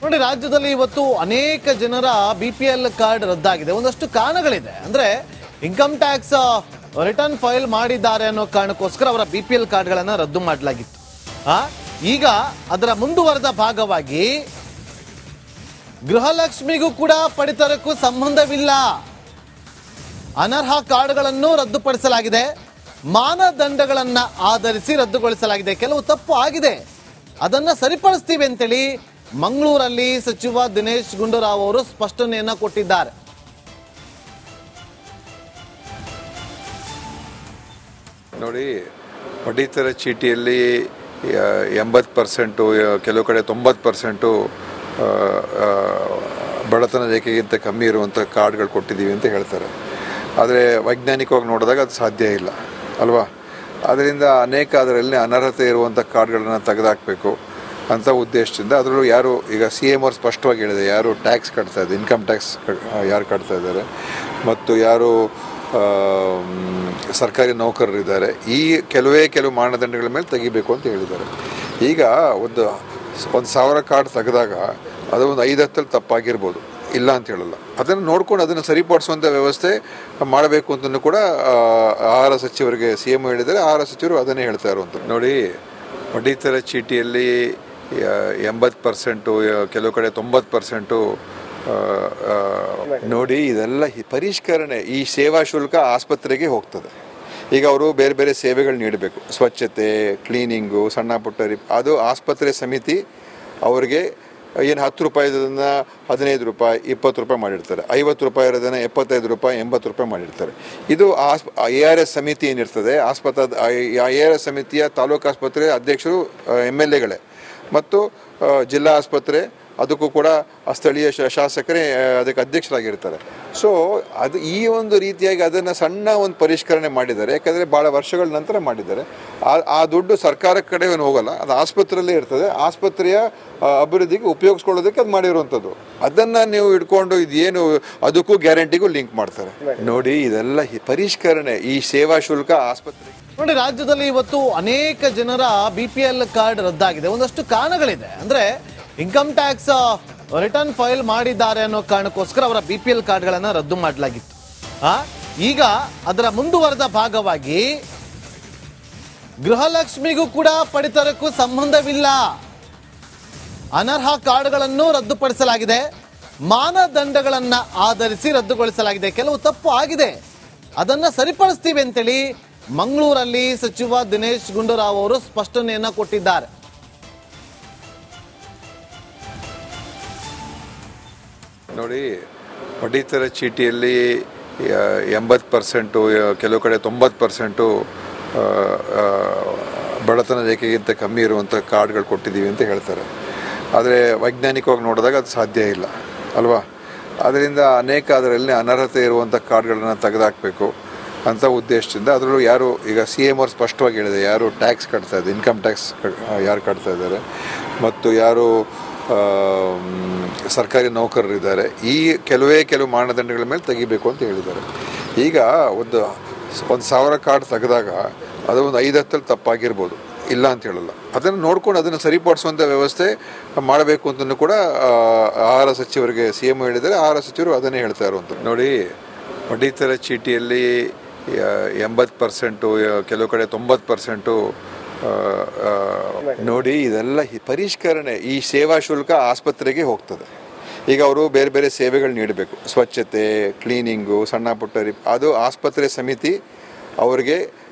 ನೋಡಿ, ರಾಜ್ಯದಲ್ಲಿ ಇವತ್ತು ಅನೇಕ ಜನರ BPL ಕಾರ್ಡ್ ರದ್ದಾಗಿದೆ. ಒಂದಷ್ಟು ಕಾರಣಗಳಿದೆ. ಅಂದ್ರೆ ಇನ್ಕಮ್ ಟ್ಯಾಕ್ಸ್ ರಿಟರ್ನ್ ಫೈಲ್ ಮಾಡಿದ್ದಾರೆ ಅನ್ನೋ ಕಾರಣಕ್ಕೋಸ್ಕರ ಅವರ BPL ಕಾರ್ಡ್ಗಳನ್ನು ರದ್ದು ಮಾಡಲಾಗಿತ್ತು. ಈಗ ಅದರ ಮುಂದುವರೆದ ಭಾಗವಾಗಿ ಗೃಹಲಕ್ಷ್ಮಿಗೂ ಕೂಡ ಪಡಿತರಕ್ಕೂ ಸಂಬಂಧವಿಲ್ಲ, ಅನರ್ಹ ಕಾರ್ಡ್ಗಳನ್ನು ರದ್ದುಪಡಿಸಲಾಗಿದೆ, ಮಾನದಂಡಗಳನ್ನ ಆಧರಿಸಿ ರದ್ದುಗೊಳಿಸಲಾಗಿದೆ, ಕೆಲವು ತಪ್ಪು ಆಗಿದೆ, ಅದನ್ನ ಸರಿಪಡಿಸ್ತೀವಿ ಅಂತೇಳಿ ಮಂಗಳೂರಲ್ಲಿ ಸಚಿವ ದಿನೇಶ್ ಗುಂಡೂರಾವ್ ಅವರು ಸ್ಪಷ್ಟನೆಯನ್ನ ಕೊಟ್ಟಿದ್ದಾರೆ. ನೋಡಿ, ಪಡಿತರ ಚೀಟಿಯಲ್ಲಿ 80%, ಕೆಲವು ಕಡೆ 90% ಬಡತನ ರೇಖೆಗಿಂತ ಕಮ್ಮಿ ಇರುವಂಥ ಕಾರ್ಡ್ಗಳು ಕೊಟ್ಟಿದ್ದೀವಿ ಅಂತ ಹೇಳ್ತಾರೆ. ಆದರೆ ವೈಜ್ಞಾನಿಕವಾಗಿ ನೋಡಿದಾಗ ಅದು ಸಾಧ್ಯ ಇಲ್ಲ ಅಲ್ವಾ. ಅದರಿಂದ ಅದರಲ್ಲಿ ಅನರ್ಹತೆ ಇರುವಂಥ ಕಾರ್ಡ್ಗಳನ್ನು ತೆಗೆದುಹಾಕಬೇಕು ಅಂತ ಉದ್ದೇಶದಿಂದ, ಅದರಲ್ಲೂ ಯಾರು ಈಗ CM ಅವರು ಸ್ಪಷ್ಟವಾಗಿ ಹೇಳಿದೆ, ಯಾರು ಟ್ಯಾಕ್ಸ್ ಕಟ್ತಾ ಇದ್ದಾರೆ, ಇನ್ಕಮ್ ಟ್ಯಾಕ್ಸ್ ಯಾರು ಕಟ್ತಾ ಇದ್ದಾರೆ ಮತ್ತು ಯಾರು ಸರ್ಕಾರಿ ನೌಕರರಿದ್ದಾರೆ, ಈ ಕೆಲವು ಮಾನದಂಡಗಳ ಮೇಲೆ ತೆಗಿಬೇಕು ಅಂತ ಹೇಳಿದ್ದಾರೆ. ಈಗ ಒಂದು 1000 ಕಾರ್ಡ್ ತೆಗೆದಾಗ ಅದು ಒಂದು 5-10 ತಪ್ಪಾಗಿರ್ಬೋದು, ಇಲ್ಲ ಅಂತ ಹೇಳಲ್ಲ. ಅದನ್ನು ನೋಡ್ಕೊಂಡು ಅದನ್ನು ಸರಿಪಡಿಸುವಂಥ ವ್ಯವಸ್ಥೆ ಮಾಡಬೇಕು ಅಂತಲೂ ಕೂಡ ಆಹಾರ ಸಚಿವರಿಗೆ CM ಹೇಳಿದ್ದಾರೆ. ಆಹಾರ ಸಚಿವರು ಅದನ್ನೇ ಹೇಳ್ತಾ ಇರುವಂಥದ್ದು. ನೋಡಿ, ಪಡಿತರ ಚೀಟಿಯಲ್ಲಿ 80%, ಕೆಲವು ಕಡೆ 90% ನೋಡಿ, ಇದೆಲ್ಲ ಪರಿಷ್ಕರಣೆ. ಈ ಸೇವಾ ಶುಲ್ಕ ಆಸ್ಪತ್ರೆಗೆ ಹೋಗ್ತದೆ. ಈಗ ಅವರು ಬೇರೆ ಬೇರೆ ಸೇವೆಗಳು ನೀಡಬೇಕು, ಸ್ವಚ್ಛತೆ, ಕ್ಲೀನಿಂಗು, ಸಣ್ಣ ಪುಟ್ಟ ಅದು ಆಸ್ಪತ್ರೆ ಸಮಿತಿ ಅವರಿಗೆ ಏನು 10 ರೂಪಾಯಿದನ್ನು 15 ರೂಪಾಯಿ 20 ರೂಪಾಯಿ ಮಾಡಿರ್ತಾರೆ, 50 ರೂಪಾಯಿ ಇರೋದನ್ನು 75 ರೂಪಾಯಿ 80 ರೂಪಾಯಿ ಮಾಡಿರ್ತಾರೆ. ಇದು ARS ಸಮಿತಿ ಏನಿರ್ತದೆ, ARS ಸಮಿತಿಯ ತಾಲೂಕು ಆಸ್ಪತ್ರೆ ಅಧ್ಯಕ್ಷರು MLAಗಳೇ ಮತ್ತು ಜಿಲ್ಲಾ ಆಸ್ಪತ್ರೆ ಅದಕ್ಕೂ ಕೂಡ ಸ್ಥಳೀಯ ಶಾಸಕರೇ ಅದಕ್ಕೆ ಅಧ್ಯಕ್ಷರಾಗಿರ್ತಾರೆ. ಸೊ ಅದು ಈ ಒಂದು ರೀತಿಯಾಗಿ ಅದನ್ನು ಸಣ್ಣ ಒಂದು ಪರಿಷ್ಕರಣೆ ಮಾಡಿದ್ದಾರೆ. ಯಾಕಂದರೆ ಭಾಳ ವರ್ಷಗಳ ನಂತರ ಮಾಡಿದ್ದಾರೆ. ಆ ದುಡ್ಡು ಸರ್ಕಾರ ಕಡೆ ಏನು ಹೋಗಲ್ಲ, ಅದು ಆಸ್ಪತ್ರೆಯಲ್ಲೇ ಇರ್ತದೆ. ಆಸ್ಪತ್ರೆಯ ಅಭಿವೃದ್ಧಿಗೆ ಉಪಯೋಗಿಸ್ಕೊಳ್ಳೋದಕ್ಕೆ ಅದು ಮಾಡಿರುವಂಥದ್ದು. ಅದನ್ನು ನೀವು ಇಟ್ಕೊಂಡು ಇದೇನು ಅದಕ್ಕೂ ಗ್ಯಾರಂಟಿಗೂ ಲಿಂಕ್ ಮಾಡ್ತಾರೆ. ನೋಡಿ, ಇದೆಲ್ಲ ಪರಿಷ್ಕರಣೆ. ಈ ಸೇವಾ ಶುಲ್ಕ ಆಸ್ಪತ್ರೆಗೆ ನೋಡಿ, ರಾಜ್ಯದಲ್ಲಿ ಇವತ್ತು ಅನೇಕ ಜನರ BPL ಕಾರ್ಡ್ ರದ್ದಾಗಿದೆ. ಒಂದಷ್ಟು ಕಾರಣಗಳಿದೆ. ಅಂದ್ರೆ ಇನ್ಕಮ್ ಟ್ಯಾಕ್ಸ್ ರಿಟರ್ನ್ ಫೈಲ್ ಮಾಡಿದ್ದಾರೆ ಅನ್ನೋ ಕಾರಣಕ್ಕೋಸ್ಕರ ಅವರ BPL ಕಾರ್ಡ್ಗಳನ್ನು ರದ್ದು ಮಾಡಲಾಗಿತ್ತು. ಈಗ ಅದರ ಮುಂದುವರೆದ ಭಾಗವಾಗಿ ಗೃಹಲಕ್ಷ್ಮಿಗೂ ಕೂಡ ಪಡಿತರಕ್ಕೂ ಸಂಬಂಧವಿಲ್ಲ, ಅನರ್ಹ ಕಾರ್ಡ್ಗಳನ್ನು ರದ್ದುಪಡಿಸಲಾಗಿದೆ, ಮಾನದಂಡಗಳನ್ನ ಆಧರಿಸಿ ರದ್ದುಗೊಳಿಸಲಾಗಿದೆ, ಕೆಲವು ತಪ್ಪು ಆಗಿದೆ, ಅದನ್ನ ಸರಿಪಡಿಸ್ತೀವಿ ಅಂತೇಳಿ ಮಂಗಳೂರಲ್ಲಿ ಸಚಿವ ದಿನೇಶ್ ಗುಂಡೂರಾವ್ ಅವರು ಸ್ಪಷ್ಟನೆಯನ್ನ ಕೊಟ್ಟಿದ್ದಾರೆ. ನೋಡಿ, ಪಡಿತರ ಚೀಟಿಯಲ್ಲಿ 80%, ಕೆಲವು ಕಡೆ 90% ಬಡತನ ರೇಖೆಗಿಂತ ಕಮ್ಮಿ ಇರುವಂಥ ಕಾರ್ಡ್ಗಳು ಕೊಟ್ಟಿದ್ದೀವಿ ಅಂತ ಹೇಳ್ತಾರೆ. ಆದರೆ ವೈಜ್ಞಾನಿಕವಾಗಿ ನೋಡಿದಾಗ ಅದು ಸಾಧ್ಯ ಇಲ್ಲ ಅಲ್ವಾ. ಅದರಿಂದ ಅದರಲ್ಲಿ ಅನರ್ಹತೆ ಇರುವಂಥ ಕಾರ್ಡ್ಗಳನ್ನು ತೆಗೆದುಹಾಕಬೇಕು ಅಂತ ಉದ್ದೇಶದಿಂದ, ಅದರಲ್ಲೂ ಯಾರು ಈಗ CM ಅವರು ಸ್ಪಷ್ಟವಾಗಿ ಹೇಳಿದೆ, ಯಾರು ಟ್ಯಾಕ್ಸ್ ಕಟ್ತಾ ಇದ್ದಾರೆ, ಇನ್ಕಮ್ ಟ್ಯಾಕ್ಸ್ ಯಾರು ಕಟ್ತಾ ಇದ್ದಾರೆ ಮತ್ತು ಯಾರು ಸರ್ಕಾರಿ ನೌಕರರಿದ್ದಾರೆ, ಈ ಕೆಲವು ಮಾನದಂಡಗಳ ಮೇಲೆ ತೆಗಿಬೇಕು ಅಂತ ಹೇಳಿದ್ದಾರೆ. ಈಗ ಒಂದು 1000 ಕಾರ್ಡ್ ತೆಗೆದಾಗ ಅದು ಒಂದು 5-10 ತಪ್ಪಾಗಿರ್ಬೋದು, ಇಲ್ಲ ಅಂತ ಹೇಳಲ್ಲ. ಅದನ್ನು ನೋಡ್ಕೊಂಡು ಅದನ್ನು ಸರಿಪಡಿಸುವಂಥ ವ್ಯವಸ್ಥೆ ಮಾಡಬೇಕು ಅಂತಲೂ ಕೂಡ ಆಹಾರ ಸಚಿವರಿಗೆ CM ಹೇಳಿದ್ದಾರೆ. ಆಹಾರ ಸಚಿವರು ಅದನ್ನೇ ಹೇಳ್ತಾ ಇರುವಂಥದ್ದು. ನೋಡಿ, ಪಡಿತರ ಚೀಟಿಯಲ್ಲಿ 80%, ಕೆಲವು ಕಡೆ 90% ನೋಡಿ, ಇದೆಲ್ಲ ಪರಿಷ್ಕರಣೆ. ಈ ಸೇವಾ ಶುಲ್ಕ ಆಸ್ಪತ್ರೆಗೆ ಹೋಗ್ತದೆ. ಈಗ ಅವರು ಬೇರೆ ಬೇರೆ ಸೇವೆಗಳು ನೀಡಬೇಕು, ಸ್ವಚ್ಛತೆ, ಕ್ಲೀನಿಂಗು, ಸಣ್ಣ ಪುಟ್ಟ ಅದು ಆಸ್ಪತ್ರೆ ಸಮಿತಿ ಅವರಿಗೆ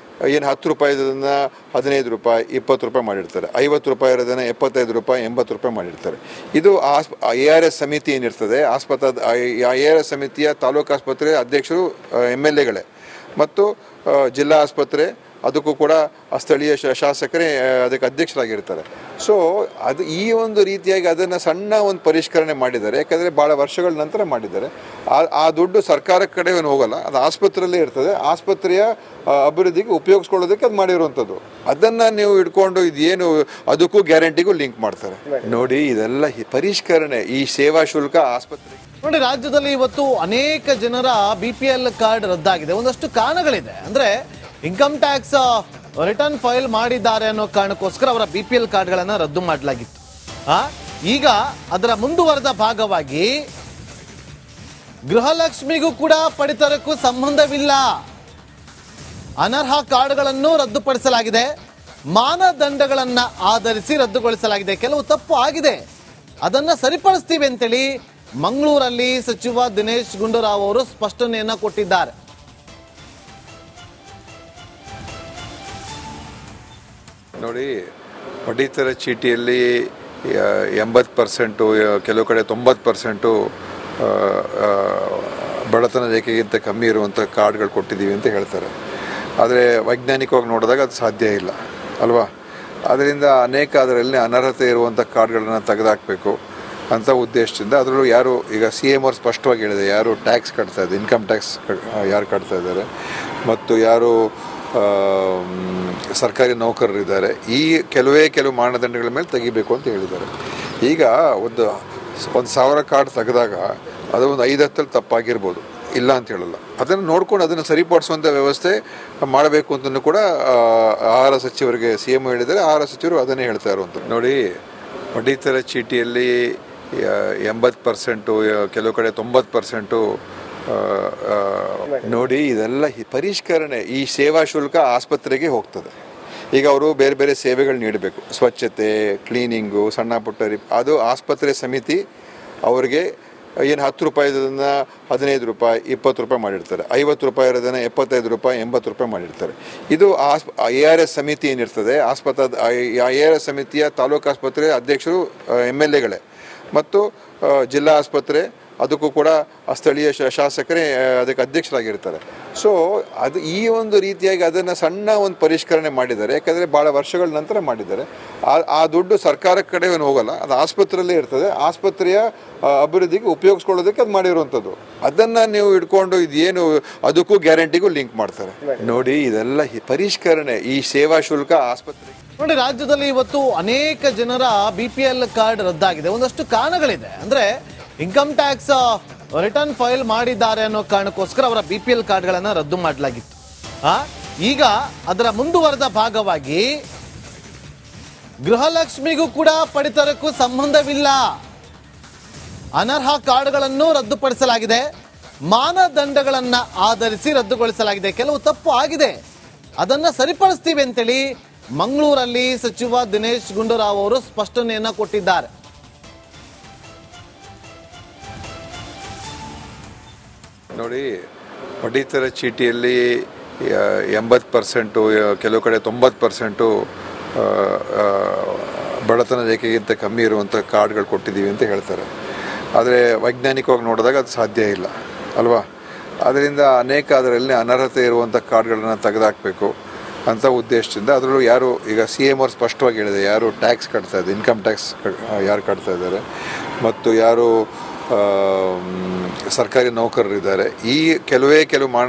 ಏನು 10 ರೂಪಾಯಿದನ್ನು 15 ರೂಪಾಯಿ 20 ರೂಪಾಯಿ ಮಾಡಿರ್ತಾರೆ, 50 ರೂಪಾಯಿ ಇರೋದನ್ನು 75 ರೂಪಾಯಿ 80 ರೂಪಾಯಿ ಮಾಡಿರ್ತಾರೆ. ಇದು ARS ಸಮಿತಿ ಏನಿರ್ತದೆ, ARS ಸಮಿತಿಯ ತಾಲೂಕು ಆಸ್ಪತ್ರೆ ಅಧ್ಯಕ್ಷರು MLAಗಳೇ ಮತ್ತು ಜಿಲ್ಲಾ ಆಸ್ಪತ್ರೆ ಅದಕ್ಕೂ ಕೂಡ ಸ್ಥಳೀಯ ಶಾಸಕರೇ ಅದಕ್ಕೆ ಅಧ್ಯಕ್ಷರಾಗಿರ್ತಾರೆ. ಸೊ ಅದು ಈ ಒಂದು ರೀತಿಯಾಗಿ ಅದನ್ನು ಸಣ್ಣ ಒಂದು ಪರಿಷ್ಕರಣೆ ಮಾಡಿದ್ದಾರೆ. ಯಾಕಂದರೆ ಭಾಳ ವರ್ಷಗಳ ನಂತರ ಮಾಡಿದ್ದಾರೆ. ಆ ದುಡ್ಡು ಸರ್ಕಾರ ಕಡೆ ಏನು ಹೋಗಲ್ಲ, ಅದು ಆಸ್ಪತ್ರೆಯಲ್ಲೇ ಇರ್ತದೆ. ಆಸ್ಪತ್ರೆಯ ಅಭಿವೃದ್ಧಿಗೆ ಉಪಯೋಗಿಸ್ಕೊಳ್ಳೋದಕ್ಕೆ ಅದು ಮಾಡಿರುವಂಥದ್ದು. ಅದನ್ನು ನೀವು ಇಟ್ಕೊಂಡು ಇದೇನು ಅದಕ್ಕೂ ಗ್ಯಾರಂಟಿಗೂ ಲಿಂಕ್ ಮಾಡ್ತಾರೆ. ನೋಡಿ, ಇದೆಲ್ಲ ಪರಿಷ್ಕರಣೆ. ಈ ಸೇವಾ ಶುಲ್ಕ ಆಸ್ಪತ್ರೆಗೆ ನೋಡಿ, ರಾಜ್ಯದಲ್ಲಿ ಇವತ್ತು ಅನೇಕ ಜನರ BPL ಕಾರ್ಡ್ ರದ್ದಾಗಿದೆ. ಒಂದಷ್ಟು ಕಾರಣಗಳಿದೆ. ಅಂದ್ರೆ ಇನ್ಕಮ್ ಟ್ಯಾಕ್ಸ್ ರಿಟರ್ನ್ ಫೈಲ್ ಮಾಡಿದ್ದಾರೆ ಅನ್ನೋ ಕಾರಣಕ್ಕೋಸ್ಕರ ಅವರ BPL ಕಾರ್ಡ್ಗಳನ್ನು ರದ್ದು ಮಾಡಲಾಗಿತ್ತು. ಈಗ ಅದರ ಮುಂದುವರೆದ ಭಾಗವಾಗಿ ಗೃಹಲಕ್ಷ್ಮಿಗೂ ಕೂಡ ಪಡಿತರಕ್ಕೂ ಸಂಬಂಧವಿಲ್ಲ. ಅನರ್ಹ ಕಾರ್ಡ್ಗಳನ್ನು ರದ್ದುಪಡಿಸಲಾಗಿದೆ. ಮಾನದಂಡಗಳನ್ನ ಆಧರಿಸಿ ರದ್ದುಗೊಳಿಸಲಾಗಿದೆ. ಕೆಲವು ತಪ್ಪು ಆಗಿದೆ, ಅದನ್ನ ಸರಿಪಡಿಸ್ತೀವಿ ಅಂತೇಳಿ ಮಂಗಳೂರಲ್ಲಿ ಸಚಿವ ದಿನೇಶ್ ಗುಂಡೂರಾವ್ ಅವರು ಸ್ಪಷ್ಟನೆಯನ್ನ ಕೊಟ್ಟಿದ್ದಾರೆ. ನೋಡಿ, ಪಡಿತರ ಚೀಟಿಯಲ್ಲಿ 80%, ಕೆಲವು ಕಡೆ 90% ಬಡತನ ರೇಖೆಗಿಂತ ಕಮ್ಮಿ ಇರುವಂಥ ಕಾರ್ಡ್ಗಳು ಕೊಟ್ಟಿದ್ದೀವಿ ಅಂತ ಹೇಳ್ತಾರೆ. ಆದರೆ ವೈಜ್ಞಾನಿಕವಾಗಿ ನೋಡಿದಾಗ ಅದು ಸಾಧ್ಯ ಇಲ್ಲ ಅಲ್ವಾ. ಅದರಿಂದ ಅನೇಕ ಅದರಲ್ಲಿ ಅನರ್ಹತೆ ಇರುವಂಥ ಕಾರ್ಡ್ಗಳನ್ನು ತೆಗೆದುಹಾಕಬೇಕು ಅಂತ ಉದ್ದೇಶದಿಂದ. ಅದರಲ್ಲೂ ಯಾರು ಈಗ CM ಅವರು ಸ್ಪಷ್ಟವಾಗಿ ಹೇಳಿದೆ, ಯಾರು ಟ್ಯಾಕ್ಸ್ ಕಟ್ತಾ ಇದ್ದಾರೆ, ಇನ್ಕಮ್ ಟ್ಯಾಕ್ಸ್ ಯಾರು ಕಟ್ತಾ ಇದ್ದಾರೆ ಮತ್ತು ಯಾರು ಸರ್ಕಾರಿ ನೌಕರರಿದ್ದಾರೆ, ಈ ಕೆಲವು ಮಾನದಂಡಗಳ ಮೇಲೆ ತೆಗಿಬೇಕು ಅಂತ ಹೇಳಿದ್ದಾರೆ. ಈಗ ಒಂದು 1000 ಕಾರ್ಡ್ ತೆಗೆದಾಗ ಅದು ಒಂದು 5-10 ತಪ್ಪಾಗಿರ್ಬೋದು, ಇಲ್ಲ ಅಂತ ಹೇಳಲ್ಲ. ಅದನ್ನು ನೋಡ್ಕೊಂಡು ಅದನ್ನು ಸರಿಪಡಿಸುವಂಥ ವ್ಯವಸ್ಥೆ ಮಾಡಬೇಕು ಅಂತಲೂ ಕೂಡ ಆಹಾರ ಸಚಿವರಿಗೆ CM ಹೇಳಿದ್ದಾರೆ. ಆಹಾರ ಸಚಿವರು ಅದನ್ನೇ ಹೇಳ್ತಾ ಇರುವಂಥದ್ದು. ನೋಡಿ, ಪಡಿತರ ಚೀಟಿಯಲ್ಲಿ 80%, ಕೆಲವು ಕಡೆ 90%. ನೋಡಿ, ಇದೆಲ್ಲ ಪರಿಷ್ಕರಣೆ. ಈ ಸೇವಾ ಶುಲ್ಕ ಆಸ್ಪತ್ರೆಗೆ ಹೋಗ್ತದೆ. ಈಗ ಅವರು ಬೇರೆ ಬೇರೆ ಸೇವೆಗಳು ನೀಡಬೇಕು, ಸ್ವಚ್ಛತೆ, ಕ್ಲೀನಿಂಗು, ಸಣ್ಣ ಪುಟ್ಟ ಅದು ಆಸ್ಪತ್ರೆ ಸಮಿತಿ ಅವ್ರಿಗೆ ಏನು 10 ರೂಪಾಯಿದನ್ನು 15 ರೂಪಾಯಿ 20 ರೂಪಾಯಿ ಮಾಡಿರ್ತಾರೆ, 50 ರೂಪಾಯಿ ಇರೋದನ್ನು 75 ರೂಪಾಯಿ 80 ರೂಪಾಯಿ ಮಾಡಿರ್ತಾರೆ. ಇದು ARS ಸಮಿತಿ ಏನಿರ್ತದೆ, ARS ಸಮಿತಿಯ ತಾಲೂಕು ಆಸ್ಪತ್ರೆ ಅಧ್ಯಕ್ಷರು MLAಗಳೇ ಮತ್ತು ಜಿಲ್ಲಾ ಆಸ್ಪತ್ರೆ ಅದಕ್ಕೂ ಕೂಡ ಸ್ಥಳೀಯ ಶಾಸಕರೇ ಅದಕ್ಕೆ ಅಧ್ಯಕ್ಷರಾಗಿರ್ತಾರೆ. ಸೊ ಅದು ಈ ಒಂದು ರೀತಿಯಾಗಿ ಅದನ್ನು ಸಣ್ಣ ಒಂದು ಪರಿಷ್ಕರಣೆ ಮಾಡಿದ್ದಾರೆ. ಯಾಕಂದರೆ ಭಾಳ ವರ್ಷಗಳ ನಂತರ ಮಾಡಿದ್ದಾರೆ. ಆ ದುಡ್ಡು ಸರ್ಕಾರ ಕಡೆ ಏನು ಹೋಗಲ್ಲ, ಅದು ಆಸ್ಪತ್ರೆಯಲ್ಲೇ ಇರ್ತದೆ. ಆಸ್ಪತ್ರೆಯ ಅಭಿವೃದ್ಧಿಗೆ ಉಪಯೋಗಿಸ್ಕೊಳ್ಳೋದಕ್ಕೆ ಅದು ಮಾಡಿರುವಂಥದ್ದು. ಅದನ್ನು ನೀವು ಇಟ್ಕೊಂಡು ಇದೇನು ಅದಕ್ಕೂ ಗ್ಯಾರಂಟಿಗೂ ಲಿಂಕ್ ಮಾಡ್ತಾರೆ. ನೋಡಿ, ಇದೆಲ್ಲ ಪರಿಷ್ಕರಣೆ. ಈ ಸೇವಾ ಶುಲ್ಕ ಆಸ್ಪತ್ರೆ ನೋಡಿ, ರಾಜ್ಯದಲ್ಲಿ ಇವತ್ತು ಅನೇಕ ಜನರ BPL ಕಾರ್ಡ್ ರದ್ದಾಗಿದೆ. ಒಂದಷ್ಟು ಕಾರಣಗಳಿದೆ. ಅಂದ್ರೆ ಇನ್ಕಮ್ ಟ್ಯಾಕ್ಸ್ ರಿಟರ್ನ್ ಫೈಲ್ ಮಾಡಿದ್ದಾರೆ ಅನ್ನೋ ಕಾರಣಕ್ಕೋಸ್ಕರ ಅವರ BPL ಕಾರ್ಡ್ಗಳನ್ನು ರದ್ದು ಮಾಡಲಾಗಿತ್ತು. ಈಗ ಅದರ ಮುಂದುವರೆದ ಭಾಗವಾಗಿ ಗೃಹಲಕ್ಷ್ಮಿಗೂ ಕೂಡ ಪಡಿತರಕ್ಕೂ ಸಂಬಂಧವಿಲ್ಲ. ಅನರ್ಹ ಕಾರ್ಡ್ಗಳನ್ನು ರದ್ದುಪಡಿಸಲಾಗಿದೆ. ಮಾನದಂಡಗಳನ್ನ ಆಧರಿಸಿ ರದ್ದುಗೊಳಿಸಲಾಗಿದೆ. ಕೆಲವು ತಪ್ಪು ಆಗಿದೆ, ಅದನ್ನ ಸರಿಪಡಿಸ್ತೀವಿ ಅಂತೇಳಿ ಮಂಗಳೂರಲ್ಲಿ ಸಚಿವ ದಿನೇಶ್ ಗುಂಡೂರಾವ್ ಅವರು ಸ್ಪಷ್ಟನೆಯನ್ನ ಕೊಟ್ಟಿದ್ದಾರೆ. ನೋಡಿ, ಪಡಿತರ ಚೀಟಿಯಲ್ಲಿ 80%, ಕೆಲವು ಕಡೆ 90% ಬಡತನ ರೇಖೆಗಿಂತ ಕಮ್ಮಿ ಇರುವಂಥ ಕಾರ್ಡ್ಗಳು ಕೊಟ್ಟಿದ್ದೀವಿ ಅಂತ ಹೇಳ್ತಾರೆ. ಆದರೆ ವೈಜ್ಞಾನಿಕವಾಗಿ ನೋಡಿದಾಗ ಅದು ಸಾಧ್ಯ ಇಲ್ಲ ಅಲ್ವಾ. ಅದರಿಂದ ಅನೇಕ ಅದರಲ್ಲಿ ಅನರ್ಹತೆ ಇರುವಂಥ ಕಾರ್ಡ್ಗಳನ್ನು ತೆಗೆದುಹಾಕಬೇಕು ಅಂತ ಉದ್ದೇಶದಿಂದ. ಅದರಲ್ಲೂ ಯಾರು ಈಗ CM ಅವರು ಸ್ಪಷ್ಟವಾಗಿ ಹೇಳಿದೆ, ಯಾರು ಟ್ಯಾಕ್ಸ್ ಕಟ್ತಾ ಇದ್ದಾರೆ, ಇನ್ಕಮ್ ಟ್ಯಾಕ್ಸ್ ಯಾರು ಕಟ್ತಾ ಇದ್ದಾರೆ ಮತ್ತು ಯಾರು ಸರ್ಕಾರಿ ನೌಕರರಿದ್ದಾರೆ, ಈ ಕೆಲವು ಮಾನದಂಡ